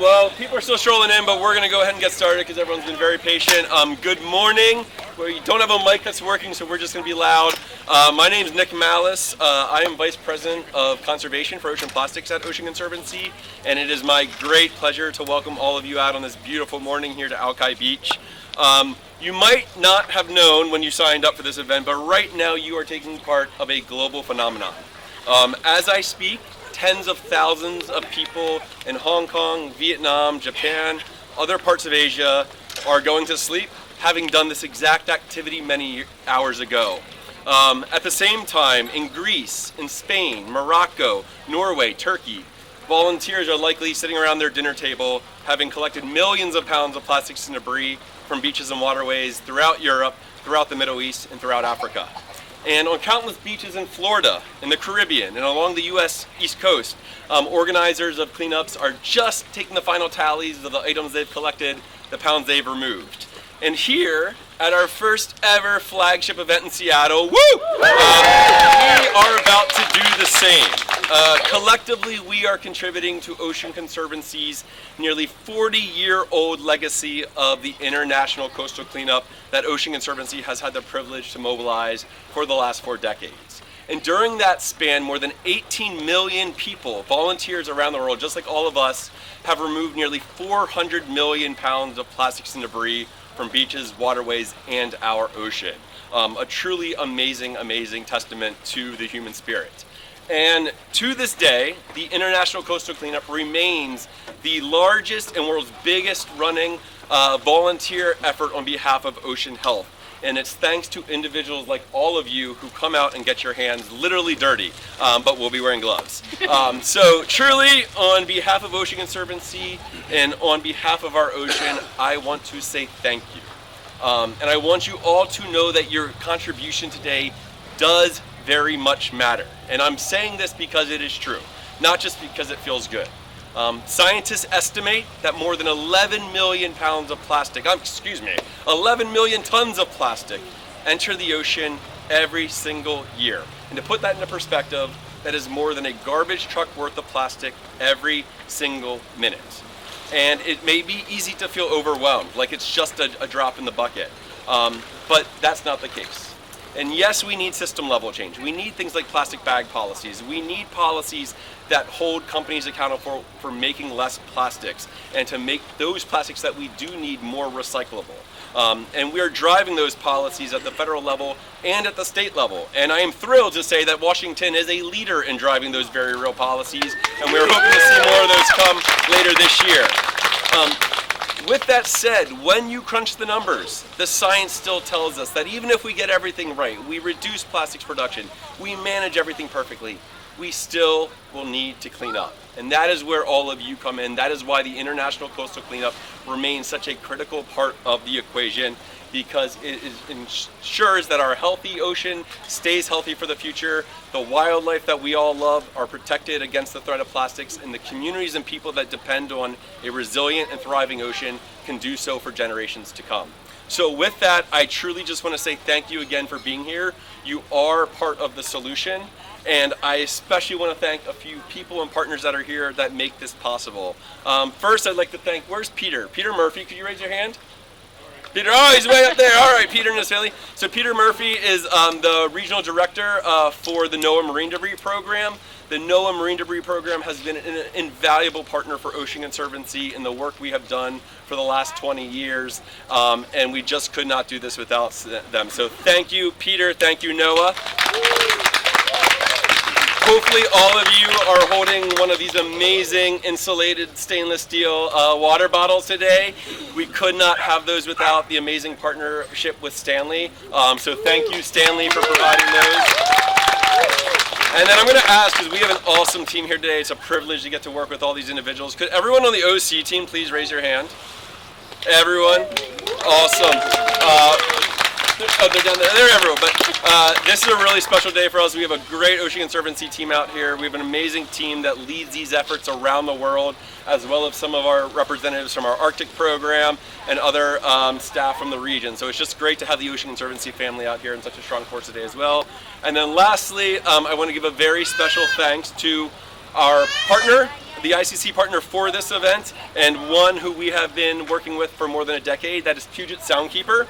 Well, people are still strolling in, but we're going to go ahead and get started because everyone's been very patient. Good morning. We don't have a mic that's working, so we're just going to be loud. My name is Nick Malice. I am Vice President of Conservation for Ocean Plastics at Ocean Conservancy, and it is my great pleasure to welcome all of you out on this beautiful morning here to Alki Beach. You might not have known when you signed up for this event, but right now you are taking part of a global phenomenon. As I speak, tens of thousands of people in Hong Kong, Vietnam, Japan, other parts of Asia are going to sleep having done this exact activity many hours ago. At the same time, in Greece, in Spain, Morocco, Norway, Turkey, volunteers are likely sitting around their dinner table having collected millions of pounds of plastics and debris from beaches and waterways throughout Europe, throughout the Middle East, and throughout Africa. And on countless beaches in Florida, in the Caribbean, and along the U.S. East Coast, organizers of cleanups are just taking the final tallies of the items they've collected, the pounds they've removed. And here, at our first ever flagship event in Seattle, we are about to do the same. Collectively, we are contributing to Ocean Conservancy's nearly 40-year-old legacy of the international coastal cleanup that Ocean Conservancy has had the privilege to mobilize for the last 4 decades. And during that span, more than 18 million people, volunteers around the world, just like all of us, have removed nearly 400 million pounds of plastics and debris from beaches, waterways, and our ocean. A truly amazing, amazing testament to the human spirit. And to this day, the International Coastal Cleanup remains the largest and world's biggest running volunteer effort on behalf of ocean health. And it's thanks to individuals like all of you who come out and get your hands literally dirty, but we'll be wearing gloves. So truly, on behalf of Ocean Conservancy and on behalf of our ocean, I want to say thank you. And I want you all to know that your contribution today does very much matter. And I'm saying this because it is true, not just because it feels good. Scientists estimate that more than 11 million pounds of plastic, 11 million tons of plastic enter the ocean every single year. And to put that into perspective, that is more than a garbage truck worth of plastic every single minute. And it may be easy to feel overwhelmed, like it's just a drop in the bucket. But that's not the case. And yes, we need system level change. We need things like plastic bag policies. We need policies that hold companies accountable for making less plastics and to make those plastics that we do need more recyclable. And we are driving those policies at the federal level and at the state level. And I am thrilled to say that Washington is a leader in driving those very real policies, and we're hoping to see more of those come later this year. With that said, when you crunch the numbers, the science still tells us that even if we get everything right, we reduce plastics production, we manage everything perfectly, we still will need to clean up. And that is where all of you come in. That is why the International Coastal Cleanup remains such a critical part of the equation, because it ensures that our healthy ocean stays healthy for the future, the wildlife that we all love are protected against the threat of plastics, and the communities and people that depend on a resilient and thriving ocean can do so for generations to come. So with that, I truly just want to say thank you again for being here. You are part of the solution, and I especially want to thank a few people and partners that are here that make this possible. First, I'd like to thank, where's Peter? Peter Murphy, could you raise your hand? Peter, oh, he's way up there. All right, Peter Nasili. So Peter Murphy is the regional director for the NOAA Marine Debris Program. The NOAA Marine Debris Program has been an invaluable partner for Ocean Conservancy in the work we have done for the last 20 years, and we just could not do this without them. So thank you, Peter. Thank you, NOAA. Hopefully all of you are holding one of these amazing insulated stainless steel water bottles today. We could not have those without the amazing partnership with Stanley. So thank you, Stanley, for providing those. And then I'm going to ask, because we have an awesome team here today, it's a privilege to get to work with all these individuals. Could everyone on the OC team please raise your hand? Everyone? Awesome. Oh, they're down there. They're everywhere. But this is a really special day for us. We have a great Ocean Conservancy team out here. We have an amazing team that leads these efforts around the world, as well as some of our representatives from our Arctic program and other staff from the region. So it's just great to have the Ocean Conservancy family out here in such a strong force today as well. And then lastly, I want to give a very special thanks to our partner the ICC partner for this event, and one who we have been working with for more than a decade. That is Puget Soundkeeper.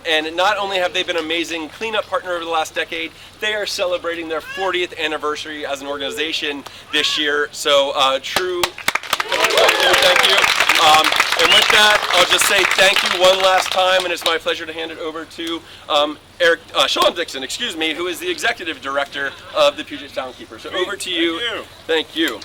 And not only have they been an amazing cleanup partner over the last decade, they are celebrating their 40th anniversary as an organization this year. So true. Thank you. And with that, I'll just say thank you one last time, and it's my pleasure to hand it over to Sean Dixon, who is the Executive Director of the Puget Soundkeeper. So over to you. Thank you. Thank you.